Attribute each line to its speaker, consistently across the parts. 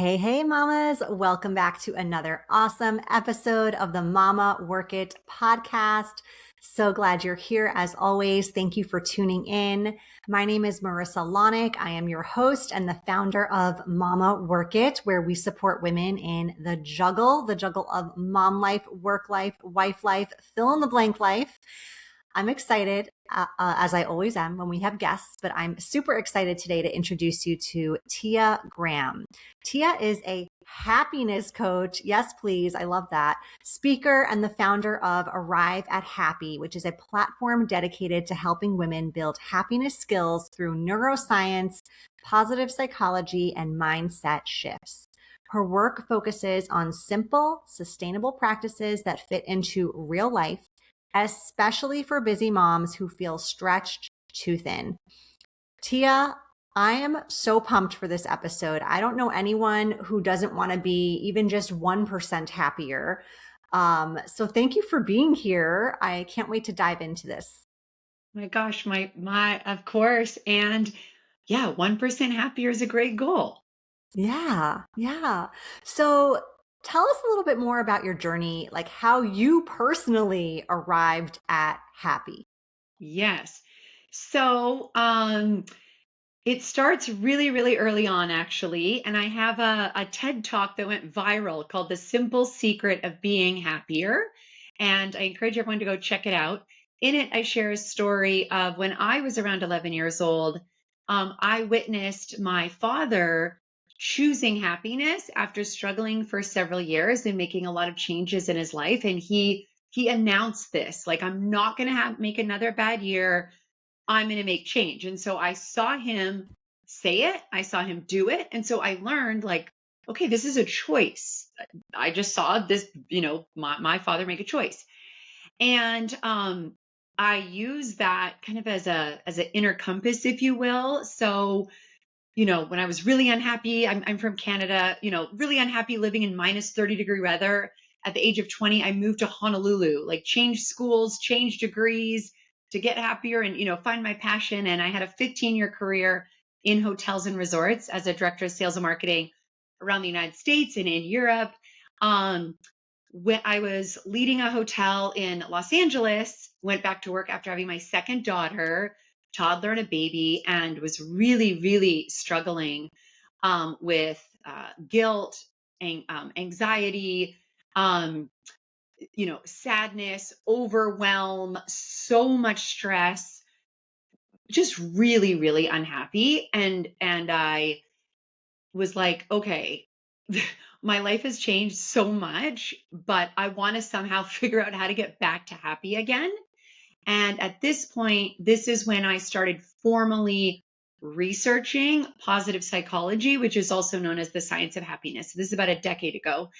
Speaker 1: Hey, hey, mamas. Welcome back to another awesome episode of the Mama Work It podcast. So glad you're here as always. Thank you for tuning in. My name is Marissa Lonick. I am your host and the founder of Mama Work It, where we support women in the juggle of mom life, work life, wife life, fill in the blank life. I'm excited, as I always am when we have guests, but I'm super excited today to introduce you to Tia Graham. Tia is a happiness coach. Yes, please. I love that. Speaker and the founder of Arrive at Happy, which is a platform dedicated to helping women build happiness skills through neuroscience, positive psychology, and mindset shifts. Her work focuses on simple, sustainable practices that fit into real life, especially for busy moms who feel stretched too thin. Tia, I am so pumped for this episode. I don't know anyone who doesn't want to be even just 1% happier. So thank you for being here. I can't wait to dive into this.
Speaker 2: My gosh, of course. And yeah, 1% happier is a great goal.
Speaker 1: Yeah, yeah. So tell us a little bit more about your journey, like how you personally arrived at happy.
Speaker 2: Yes. So, it starts really, really early on, actually. And I have a TED talk that went viral called The Simple Secret of Being Happier. And I encourage everyone to go check it out. In it, I share a story of when I was around 11 years old. I witnessed my father choosing happiness after struggling for several years and making a lot of changes in his life. And he announced this, like, I'm not going to make another bad year. I'm going to make change. And so I saw him say it, I saw him do it. And so I learned, like, okay, this is a choice. I just saw this, my father make a choice. And I use that kind of as an inner compass, if you will. So, when I was really unhappy, I'm from Canada, really unhappy living in minus 30-degree weather. At the age of 20, I moved to Honolulu, like change schools, change degrees to get happier and, find my passion. And I had a 15-year career in hotels and resorts as a director of sales and marketing around the United States and in Europe. When I was leading a hotel in Los Angeles, went back to work after having my second daughter, toddler and a baby, and was really, really struggling with guilt, anxiety, um, sadness, overwhelm, so much stress, just really, really unhappy. And I was like, okay, my life has changed so much, but I want to somehow figure out how to get back to happy again. And at this point, this is when I started formally researching positive psychology, which is also known as the science of happiness. This is about a decade ago.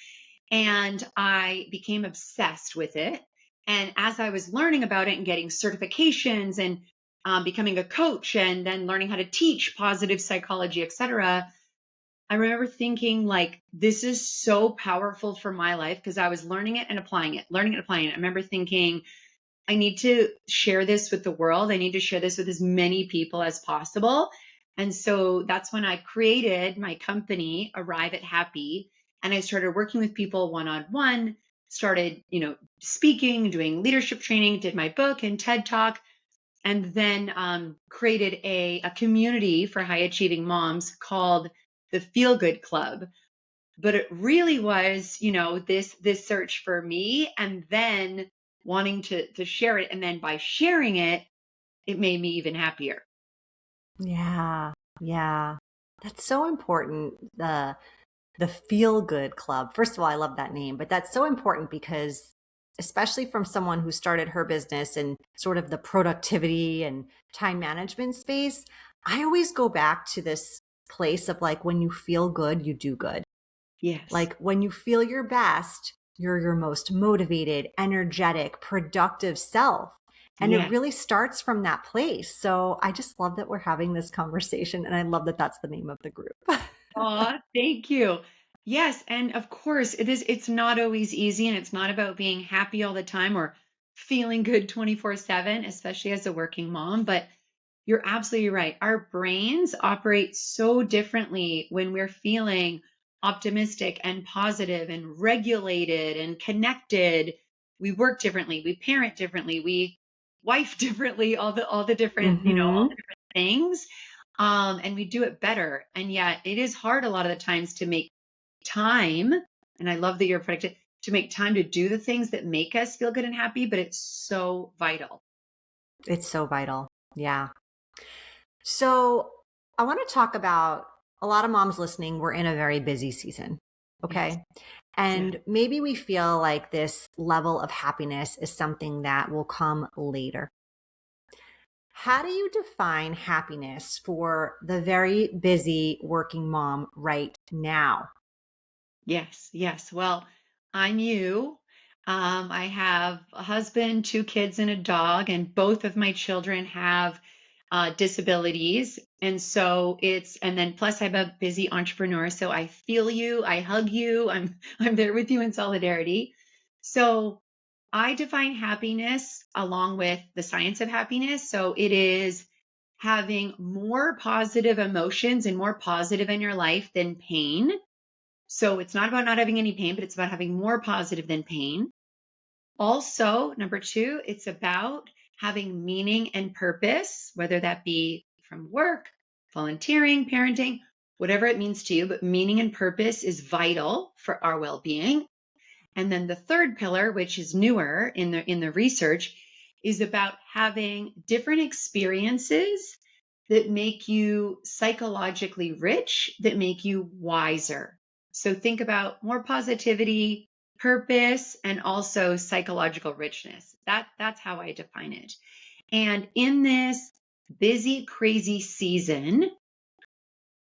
Speaker 2: And I became obsessed with it. And as I was learning about it and getting certifications and becoming a coach and then learning how to teach positive psychology, etc., I remember thinking, like, this is so powerful for my life because I was learning it and applying it, learning and applying it. I remember thinking, I need to share this with the world. I need to share this with as many people as possible. And so that's when I created my company, Arrive at Happy. And I started working with people one on one, started, speaking, doing leadership training, did my book and TED Talk, and then created a community for high achieving moms called the Feel Good Club. But it really was, this search for me, and then wanting to share it. And then by sharing it, it made me even happier.
Speaker 1: Yeah, yeah. That's so important. The Feel Good Club. First of all, I love that name, but that's so important because especially from someone who started her business in sort of the productivity and time management space, I always go back to this place of like when you feel good, you do good.
Speaker 2: Yes.
Speaker 1: Like when you feel your best, you're your most motivated, energetic, productive self. And it
Speaker 2: Yes.
Speaker 1: really starts from that place. So I just love that we're having this conversation. And I love that that's the name of the group.
Speaker 2: Aw, thank you. Yes. And of course, it's not always easy, and it's not about being happy all the time or feeling good 24/7, especially as a working mom. But you're absolutely right. Our brains operate so differently when we're feeling optimistic and positive and regulated and connected. We work differently, we parent differently, we wife differently, all the different, all
Speaker 1: Mm-hmm.
Speaker 2: the different things. And we do it better. And yet it is hard a lot of the times to make time. And I love that you're productive to make time to do the things that make us feel good and happy, but it's so vital.
Speaker 1: It's so vital. Yeah. So I want to talk about a lot of moms listening. We're in a very busy season.
Speaker 2: Yes.
Speaker 1: Okay.
Speaker 2: Yeah.
Speaker 1: And maybe we feel like this level of happiness is something that will come later. How do you define happiness for the very busy working mom right now?
Speaker 2: Yes. Yes. Well, I'm you. I have a husband, two kids, and a dog, and both of my children have disabilities. And so and then plus I'm a busy entrepreneur. So I feel you, I hug you, I'm there with you in solidarity. So I define happiness along with the science of happiness. So it is having more positive emotions and more positive in your life than pain. So it's not about not having any pain, but it's about having more positive than pain. Also, number two, it's about having meaning and purpose, whether that be from work, volunteering, parenting, whatever it means to you, but meaning and purpose is vital for our well-being. And then the third pillar, which is newer in the research, is about having different experiences that make you psychologically rich, that make you wiser. So think about more positivity, purpose, and also psychological richness. That's how I define it. And in this busy, crazy season,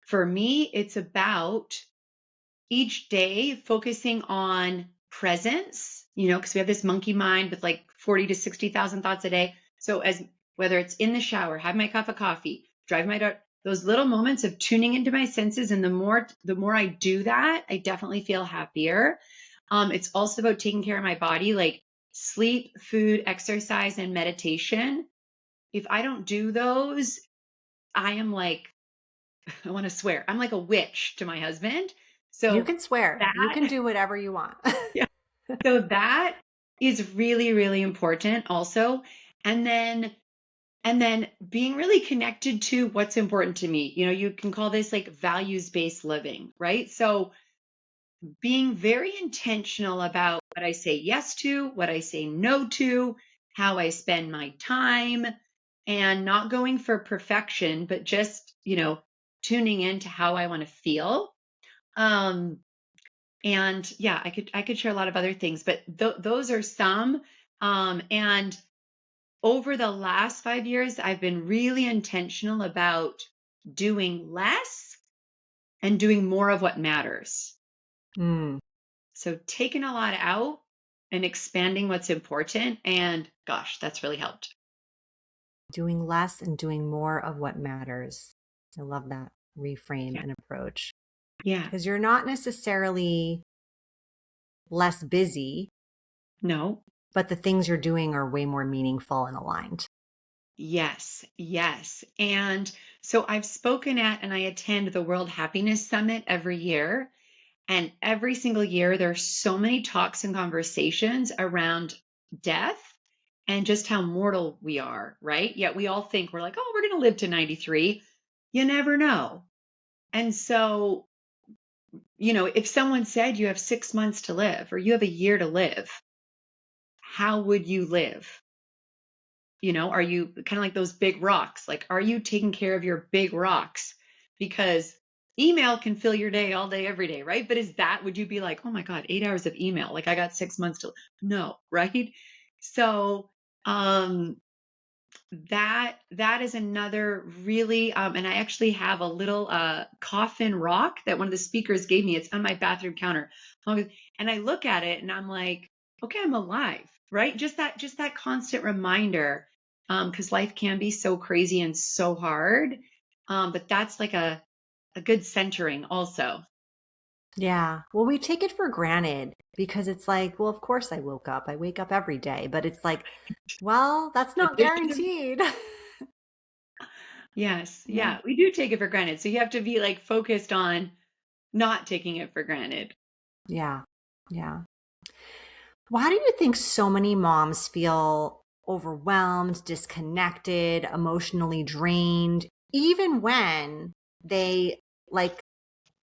Speaker 2: for me, it's about each day focusing on presence, because we have this monkey mind with like 40 to 60,000 thoughts a day. So as whether it's in the shower, have my cup of coffee, drive my dog, those little moments of tuning into my senses. And the more I do that, I definitely feel happier. It's also about taking care of my body, like sleep, food, exercise, and meditation. If I don't do those, I am like, I want to swear, I'm like a witch to my husband.
Speaker 1: You
Speaker 2: So
Speaker 1: can swear, you can
Speaker 2: that
Speaker 1: do whatever you want.
Speaker 2: yeah. So that is really, really important also. And then being really connected to what's important to me. You can call this like values-based living, right? So being very intentional about what I say yes to, what I say no to, how I spend my time, and not going for perfection, but just, tuning into how I want to feel. Um, and yeah, I could share a lot of other things, but those are some. And over the last 5 years, I've been really intentional about doing less and doing more of what matters.
Speaker 1: Mm.
Speaker 2: So taking a lot out and expanding what's important. And gosh, that's really helped.
Speaker 1: Doing less and doing more of what matters. I love that reframe
Speaker 2: Yeah.
Speaker 1: and approach
Speaker 2: Yeah.
Speaker 1: because you're not necessarily less busy,
Speaker 2: No.
Speaker 1: but the things you're doing are way more meaningful and aligned.
Speaker 2: Yes. Yes. And so I've spoken at and I attend the World Happiness Summit every year. And every single year, there's so many talks and conversations around death and just how mortal we are, right? Yet we all think we're like, oh, we're going to live to 93. You never know. And so, if someone said you have 6 months to live or you have a year to live, how would you live? Are you kind of like those big rocks? Like, are you taking care of your big rocks? Because email can fill your day all day, every day, right? But would you be like, oh my God, 8 hours of email? Like I got 6 months to, no, right? So, that is another really, and I actually have a little coffin rock that one of the speakers gave me. It's on my bathroom counter. And I look at it and I'm like, okay, I'm alive, right? Just that constant reminder, because life can be so crazy and so hard. But that's like a good centering also.
Speaker 1: Yeah. Well, we take it for granted because it's like, well, of course I woke up. I wake up every day, but it's like, well, that's not
Speaker 2: Addition.
Speaker 1: guaranteed.
Speaker 2: Yes,
Speaker 1: Yeah.
Speaker 2: yeah, we do take it for granted. So you have to be like focused on not taking it for granted.
Speaker 1: Yeah. Yeah. Why do you think so many moms feel overwhelmed, disconnected, emotionally drained, even when they like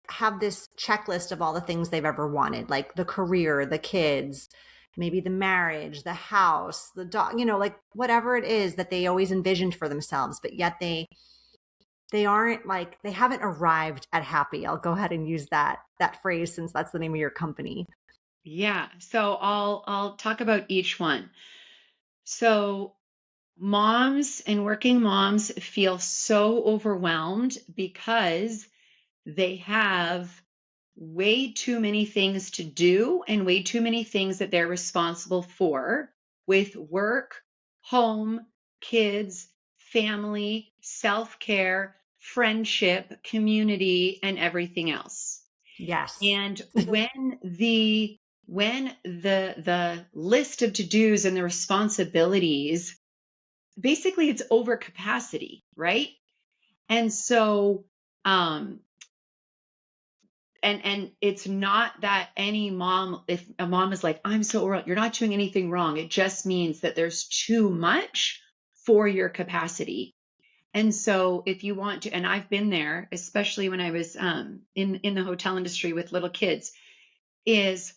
Speaker 1: have this checklist of all the things they've ever wanted, like the career, the kids, maybe the marriage, the house, the dog, like whatever it is that they always envisioned for themselves, but yet they aren't like they haven't arrived at happy. I'll go ahead and use that phrase since that's the name of your company.
Speaker 2: Yeah. So I'll talk about each one. So moms and working moms feel so overwhelmed because they have way too many things to do and way too many things that they're responsible for with work, home, kids, family, self-care, friendship, community, and everything else.
Speaker 1: Yes.
Speaker 2: And when the list of to-dos and the responsibilities, basically it's over capacity, right? And so um and it's not that any mom, if a mom is like, I'm so wrong, you're not doing anything wrong. It just means that there's too much for your capacity. And so if you want to, and I've been there, especially when I was in the hotel industry with little kids, is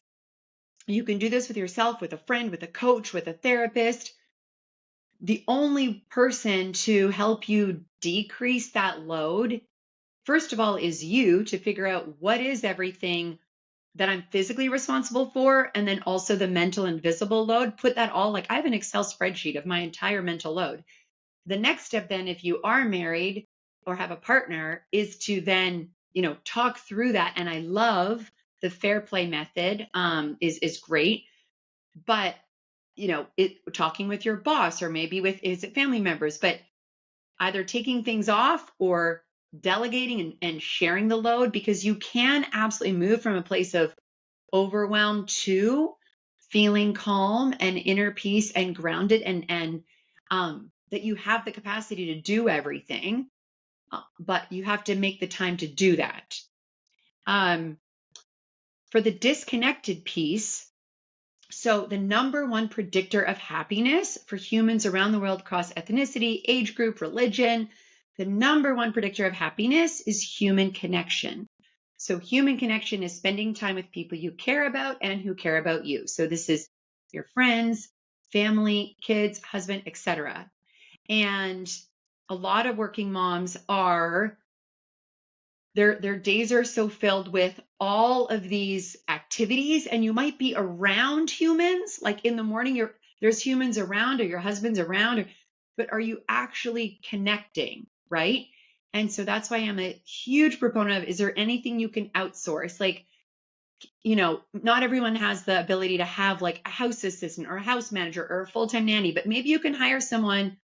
Speaker 2: you can do this with yourself, with a friend, with a coach, with a therapist. The only person to help you decrease that load, first of all, is you to figure out what is everything that I'm physically responsible for, and then also the mental and visible load. Put that all, like I have an Excel spreadsheet of my entire mental load. The next step then, if you are married or have a partner, is to then, talk through that. And I love the fair play method, is great. But, talking with your boss or maybe with, is it family members, but either taking things off or delegating and sharing the load, because you can absolutely move from a place of overwhelmed to feeling calm and inner peace and grounded, and that you have the capacity to do everything, but you have to make the time to do that. um, for the disconnected piece, so the number one predictor of happiness for humans around the world across ethnicity, age group, religion, the number one predictor of happiness is human connection. So human connection is spending time with people you care about and who care about you. So this is your friends, family, kids, husband, etc. And a lot of working moms are, their days are so filled with all of these activities, and you might be around humans, like in the morning there's humans around, or your husband's around, but are you actually connecting, right? And so that's why I'm a huge proponent of, is there anything you can outsource? Like, not everyone has the ability to have like a house assistant or a house manager or a full-time nanny, but maybe you can hire someone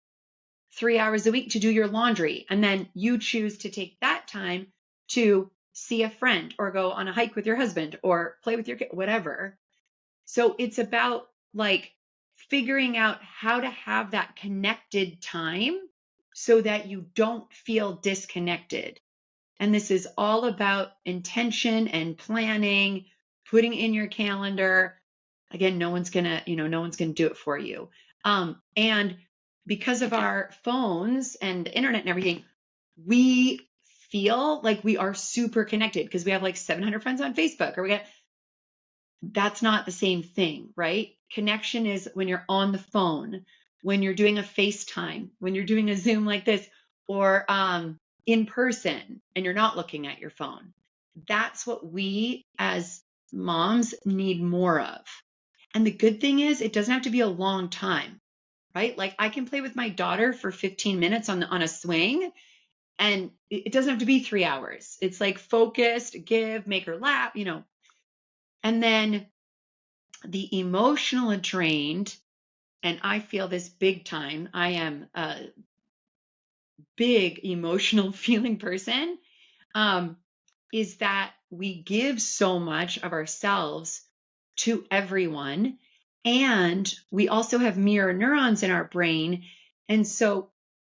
Speaker 2: 3 hours a week to do your laundry. And then you choose to take that time to see a friend or go on a hike with your husband or play with your kid, whatever. So it's about like figuring out how to have that connected time so that you don't feel disconnected. And this is all about intention and planning, putting in your calendar. Again, no one's gonna do it for you. And because of our phones and the internet and everything, we feel like we are super connected because we have like 700 friends on Facebook, or that's not the same thing, right? Connection is when you're on the phone, when you're doing a FaceTime, when you're doing a Zoom like this, or in person and you're not looking at your phone. That's what we as moms need more of. And the good thing is, it doesn't have to be a long time, right? Like I can play with my daughter for 15 minutes on a swing, and it doesn't have to be 3 hours. It's like focused, give, make her laugh. And then the emotional drained, and I feel this big time. I am a big emotional feeling person. Um, is that we give so much of ourselves to everyone. And we also have mirror neurons in our brain. And so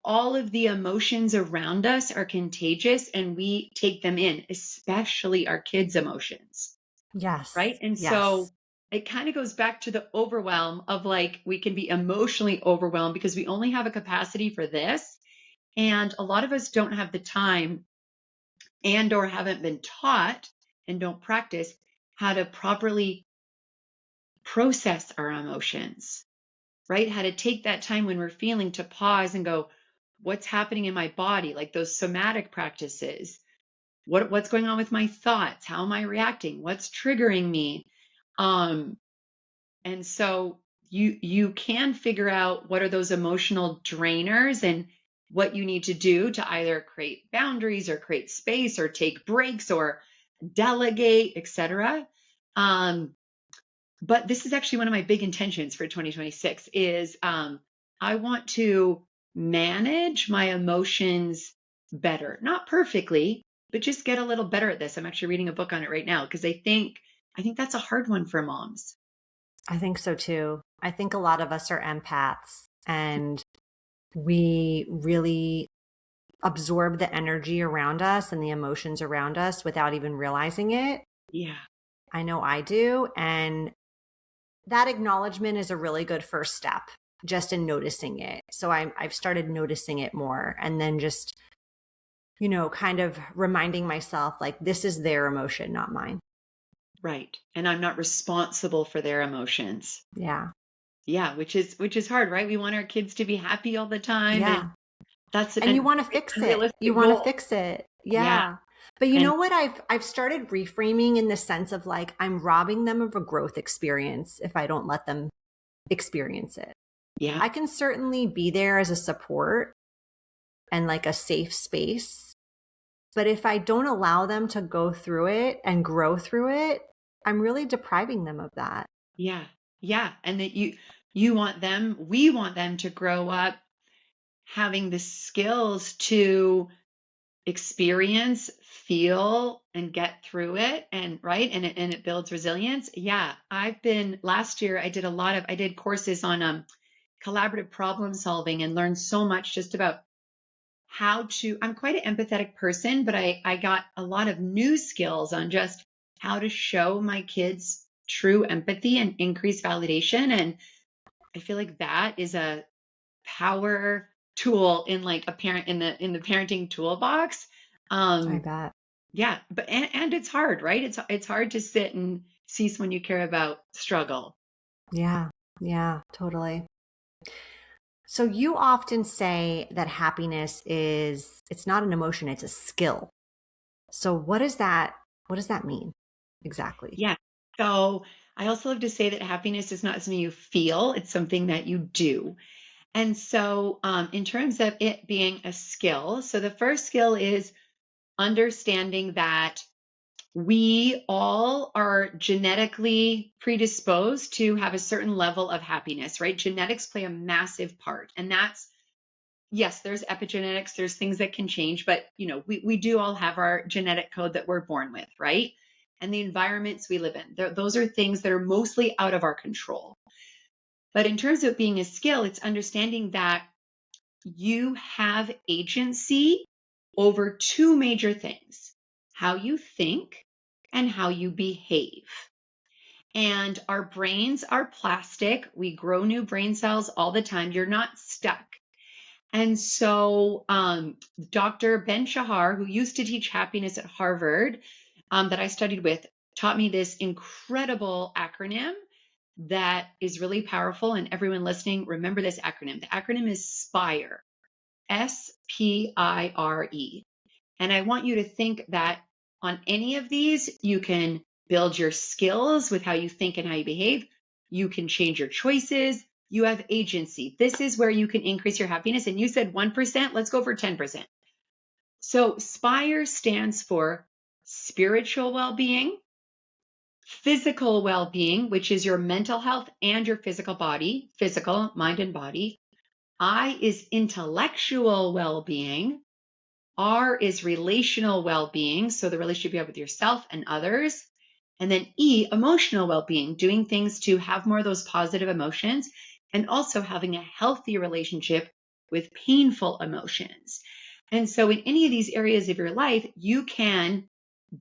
Speaker 2: all of the emotions around us are contagious and we take them in, especially our kids' emotions. Right.
Speaker 1: Yes.
Speaker 2: And
Speaker 1: Yes.
Speaker 2: so it kind of goes back to the overwhelm of like, we can be emotionally overwhelmed because we only have a capacity for this. And a lot of us don't have the time and or haven't been taught and don't practice how to properly process our emotions, right? How to take that time when we're feeling to pause and go, what's happening in my body? Like those somatic practices. What's going on with my thoughts? How am I reacting? What's triggering me? Um, and so you can figure out what are those emotional drainers and what you need to do to either create boundaries or create space or take breaks or delegate, etc. Um, but this is actually one of my big intentions for 2026 is I want to manage my emotions better, not perfectly, but just get a little better at this. I'm actually reading a book on it right now because I think that's a hard one for moms.
Speaker 1: I think so too. I think a lot of us are empaths and we really absorb the energy around us and the emotions around us without even realizing it.
Speaker 2: Yeah.
Speaker 1: I know I do. And that acknowledgement is a really good first step just in noticing it. So I've started noticing it more and then just, kind of reminding myself like, this is their emotion, not mine.
Speaker 2: Right. And I'm not responsible for their emotions.
Speaker 1: Yeah.
Speaker 2: Yeah, which is hard, right? We want our kids to be happy all the time and
Speaker 1: Yeah.
Speaker 2: that's
Speaker 1: And you
Speaker 2: an
Speaker 1: want to fix it. You
Speaker 2: unrealistic
Speaker 1: want to
Speaker 2: goal.
Speaker 1: fix it.
Speaker 2: Yeah.
Speaker 1: Yeah. But you
Speaker 2: And
Speaker 1: know what? I've started reframing in the sense of like I'm robbing them of a growth experience if I don't let them experience it.
Speaker 2: yeah,
Speaker 1: I can certainly be there as a support and like a safe space. But if I don't allow them to go through it and grow through it, I'm really depriving them of that.
Speaker 2: yeah, yeah. And that we want them to grow up having the skills to experience, feel, and get through it. And right. And it builds resilience. Yeah. Last year, I did courses on collaborative problem solving and learned so much just about I'm quite an empathetic person, but I got a lot of new skills on just how to show my kids true empathy and increase validation. And I feel like that is a power tool in like a parent in the parenting toolbox.
Speaker 1: I
Speaker 2: Um,
Speaker 1: bet.
Speaker 2: yeah, but and it's hard, right? It's hard to sit and see someone you care about struggle.
Speaker 1: Yeah. Yeah, totally. So you often say that happiness it's not an emotion, it's a skill. So what does that mean exactly?
Speaker 2: Yeah. So I also love to say that happiness is not something you feel, it's something that you do. And so, in terms of it being a skill, so the first skill is understanding that we all are genetically predisposed to have a certain level of happiness, right? Genetics play a massive part. And yes, there's epigenetics, there's things that can change, but we do all have our genetic code that we're born with, right? And the environments we live in, those are things that are mostly out of our control. But in terms of being a skill, it's understanding that you have agency over two major things: how you think and how you behave. And our brains are plastic. We grow new brain cells all the time. You're not stuck. And so, Dr. Ben Shahar, who used to teach happiness at Harvard, that I studied with, taught me this incredible acronym that is really powerful. And everyone listening, remember this acronym. The acronym is SPIRE, SPIRE. And I want you to think that on any of these, you can build your skills with how you think and how you behave. You can change your choices. You have agency. This is where you can increase your happiness. And you said 1%, let's go for 10%. So SPIRE stands for spiritual well-being, physical well-being, which is your mental health and your physical body, physical, mind and body. I is intellectual well-being. R is relational well-being, so the relationship you have with yourself and others. And then E, emotional well-being, doing things to have more of those positive emotions and also having a healthy relationship with painful emotions. And so in any of these areas of your life, you can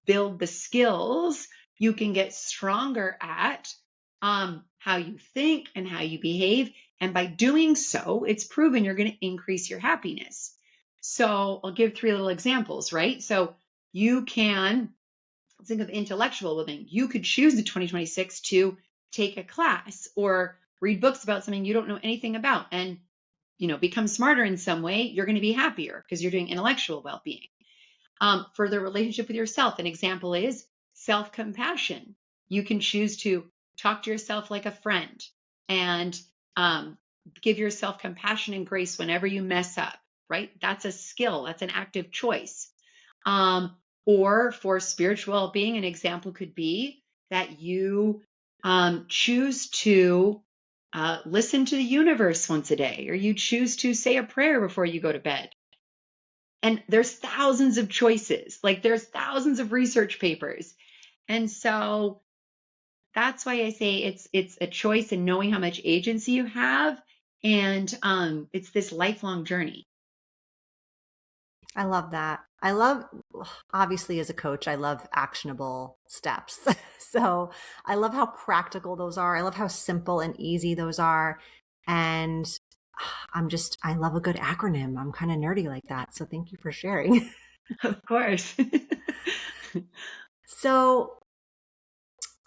Speaker 2: build the skills, you can get stronger at how you think and how you behave. And by doing so, it's proven you're going to increase your happiness. So I'll give three little examples, right? So you can think of intellectual living. You could choose in 2026 to take a class or read books about something you don't know anything about and become smarter in some way. You're going to be happier because you're doing intellectual well-being. For the relationship with yourself, an example is self-compassion. You can choose to talk to yourself like a friend and give yourself compassion and grace whenever you mess up, right? That's a skill. That's an active choice. Or for spiritual well-being, an example could be that you choose to listen to the universe once a day, or you choose to say a prayer before you go to bed. And there's thousands of choices, like there's thousands of research papers. And so that's why I say it's a choice and knowing how much agency you have. And it's this lifelong journey.
Speaker 1: I love that. I love, obviously, as a coach, I love actionable steps. So I love how practical those are. I love how simple and easy those are. And I love a good acronym. I'm kind of nerdy like that. So thank you for sharing.
Speaker 2: Of course.
Speaker 1: So,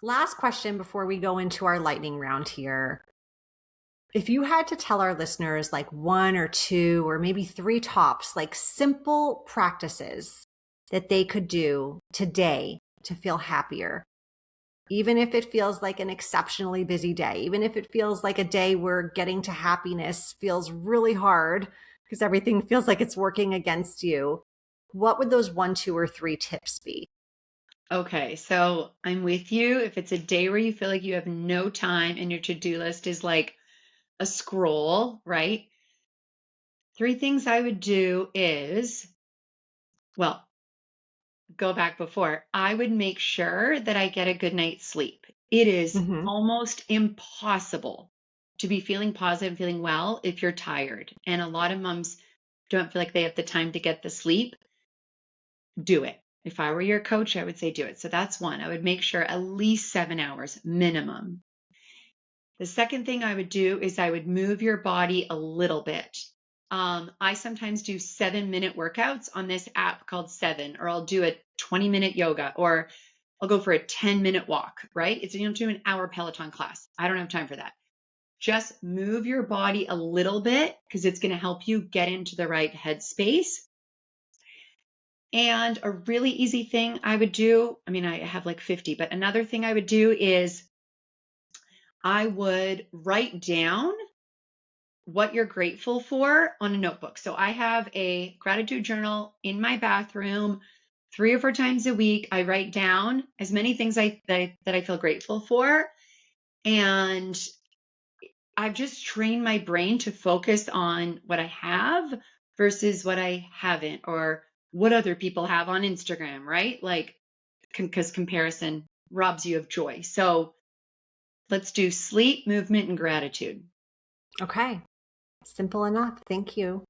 Speaker 1: last question before we go into our lightning round here. If you had to tell our listeners like one or two or maybe three tops, like simple practices that they could do today to feel happier, even if it feels like an exceptionally busy day, even if it feels like a day where getting to happiness feels really hard because everything feels like it's working against you, what would those one, two, or three tips be?
Speaker 2: Okay, so I'm with you. If it's a day where you feel like you have no time and your to-do list is like a scroll, right? Three things I would do is, well, go back before. I would make sure that I get a good night's sleep. It is
Speaker 1: Mm-hmm.
Speaker 2: almost impossible to be feeling positive, feeling well if you're tired. And a lot of moms don't feel like they have the time to get the sleep. Do it. If I were your coach, I would say do it. So that's one. I would make sure at least 7 hours minimum. The second thing I would do is I would move your body a little bit. I sometimes do 7-minute workouts on this app called Seven, or I'll do a 20-minute yoga, or I'll go for a 10-minute walk, right? You don't do an hour Peloton class. I don't have time for that. Just move your body a little bit because it's going to help you get into the right headspace. And a really easy thing I would do, I mean, I have like 50, but another thing I would do is I would write down what you're grateful for on a notebook. So I have a gratitude journal in my bathroom 3 or 4 times a week. I write down as many things that I feel grateful for. And I've just trained my brain to focus on what I have versus what I haven't, or what other people have on Instagram, right? Like, because comparison robs you of joy. So let's do sleep, movement, and gratitude.
Speaker 1: Okay. Simple enough. Thank you.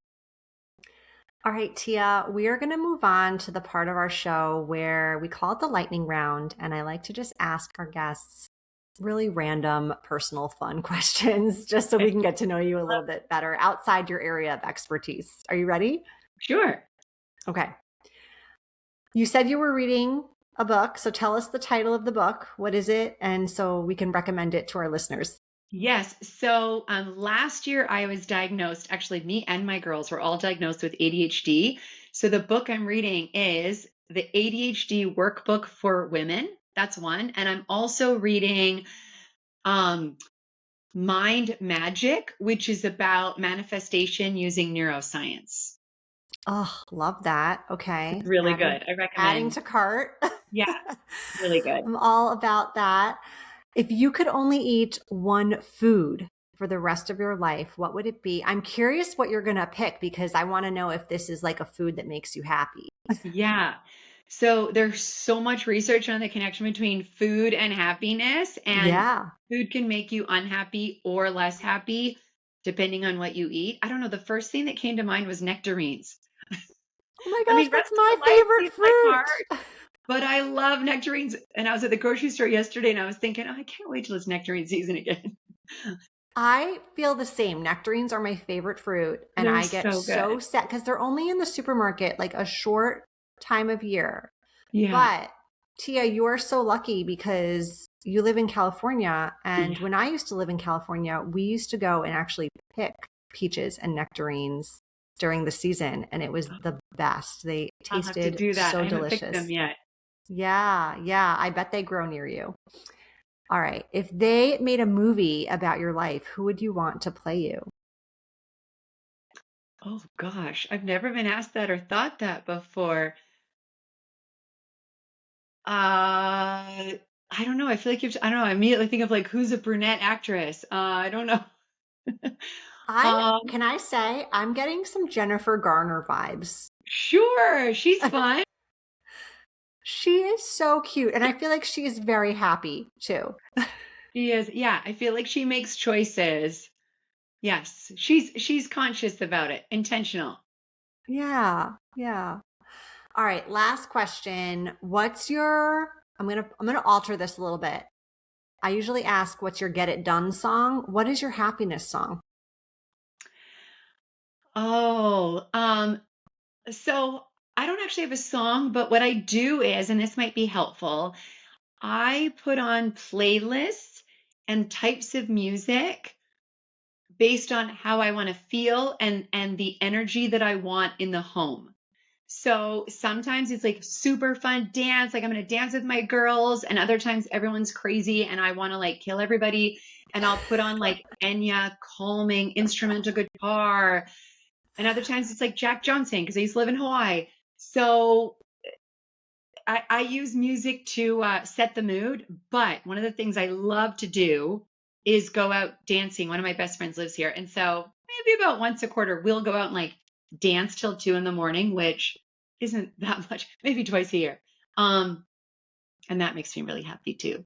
Speaker 1: All right, Tia, we are going to move on to the part of our show where we call it the lightning round. And I like to just ask our guests really random, personal, fun questions just so we can get to know you a little bit better outside your area of expertise. Are you ready?
Speaker 2: Sure.
Speaker 1: Okay. You said you were reading a book. So tell us the title of the book. What is it? And so we can recommend it to our listeners.
Speaker 2: Yes. So last year I was diagnosed, actually, me and my girls were all diagnosed with ADHD. So the book I'm reading is the ADHD Workbook for Women. That's one. And I'm also reading Mind Magic, which is about manifestation using neuroscience.
Speaker 1: Oh, love that. Okay.
Speaker 2: Really good. I recommend.
Speaker 1: Adding to cart.
Speaker 2: Yeah, really good.
Speaker 1: I'm all about that. If you could only eat one food for the rest of your life, what would it be? I'm curious what you're going to pick because I want to know if this is like a food that makes you happy.
Speaker 2: Yeah. So there's so much research on the connection between food and happiness, and
Speaker 1: Yeah.
Speaker 2: food can make you unhappy or less happy. depending on what you eat. I don't know. The first thing that came to mind was nectarines.
Speaker 1: Oh my
Speaker 2: I
Speaker 1: gosh,
Speaker 2: mean,
Speaker 1: that's
Speaker 2: rest of
Speaker 1: my
Speaker 2: the life
Speaker 1: favorite
Speaker 2: seems like hard,
Speaker 1: fruit.
Speaker 2: but I love nectarines. And I was at the grocery store yesterday and I was thinking, oh, I can't wait till it's nectarine season again.
Speaker 1: I feel the same. Nectarines are my favorite fruit, and
Speaker 2: They're
Speaker 1: I get
Speaker 2: so
Speaker 1: so
Speaker 2: good.
Speaker 1: sad because they're only in the supermarket like a short time of year.
Speaker 2: Yeah.
Speaker 1: But Tia, you are so lucky because you live in California. And
Speaker 2: Yeah.
Speaker 1: when I used to live in California, we used to go and actually pick peaches and nectarines during the season, and it was the best. They
Speaker 2: I'll have to
Speaker 1: tasted
Speaker 2: do that.
Speaker 1: so
Speaker 2: I haven't picked them
Speaker 1: delicious.
Speaker 2: yet.
Speaker 1: Yeah, yeah. I bet they grow near you. All right. If they made a movie about your life, who would you want to play you?
Speaker 2: Oh gosh, I've never been asked that or thought that before. I don't know. I feel like I don't know. I immediately think of like who's a brunette actress. I don't know.
Speaker 1: I
Speaker 2: Um,
Speaker 1: can I say I'm getting some Jennifer Garner vibes.
Speaker 2: sure, she's fun.
Speaker 1: She is so cute, and I feel like she is very happy too.
Speaker 2: She is. Yeah, I feel like she makes choices. Yes, she's conscious about it, intentional.
Speaker 1: Yeah, yeah. All right, last question. What's your I'm gonna alter this a little bit. I usually ask what's your get it done song? What is your happiness song?
Speaker 2: Oh, so I don't actually have a song, but what I do is, and this might be helpful, I put on playlists and types of music based on how I want to feel and the energy that I want in the home. So sometimes it's like super fun dance, like I'm going to dance with my girls, and other times everyone's crazy and I want to like kill everybody and I'll put on like Enya calming instrumental guitar. And other times it's like Jack Johnson because I used to live in Hawaii. So I use music to set the mood, but one of the things I love to do is go out dancing. One of my best friends lives here. And so maybe about once a quarter, we'll go out and like dance till 2 in the morning, which isn't that much, maybe twice a year. Um, and that makes me really happy too.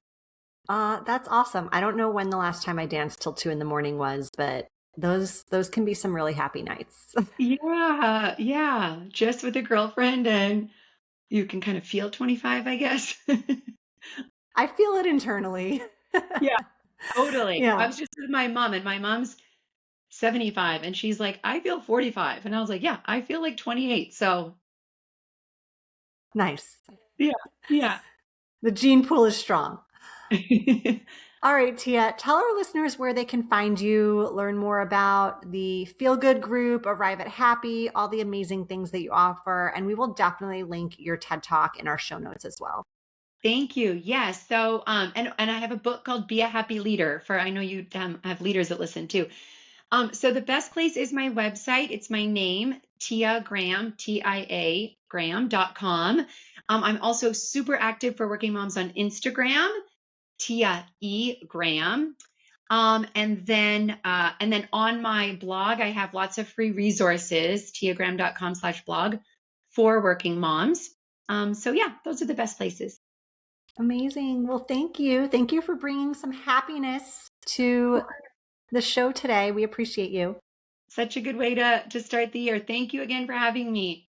Speaker 1: That's awesome. I don't know when the last time I danced till 2 in the morning was, but those can be some really happy nights.
Speaker 2: Yeah, yeah, just with a girlfriend and you can kind of feel 25, I guess.
Speaker 1: I feel it internally.
Speaker 2: Yeah, totally. I
Speaker 1: Yeah,
Speaker 2: was just with my mom, and my mom's 75 and she's like, I feel 45. And I was like, yeah, I feel like 28. So
Speaker 1: nice.
Speaker 2: yeah, yeah.
Speaker 1: The gene pool is strong. All right, Tia, tell our listeners where they can find you, learn more about the Feel Good group, Arrive at Happy, all the amazing things that you offer. And we will definitely link your TED Talk in our show notes as well.
Speaker 2: Thank you. Yes. So and I have a book called Be a Happy Leader for I know you have leaders that listen too. So the best place is my website. It's my name, Tia Graham, TIA Graham.com. I'm also super active for working moms on Instagram, Tia E Graham. And then on my blog, I have lots of free resources, tiagraham.com/blog for working moms. So yeah, those are the best places.
Speaker 1: Amazing. Well, thank you. Thank you for bringing some happiness to the show today. We appreciate you.
Speaker 2: Such a good way to start the year. Thank you again for having me.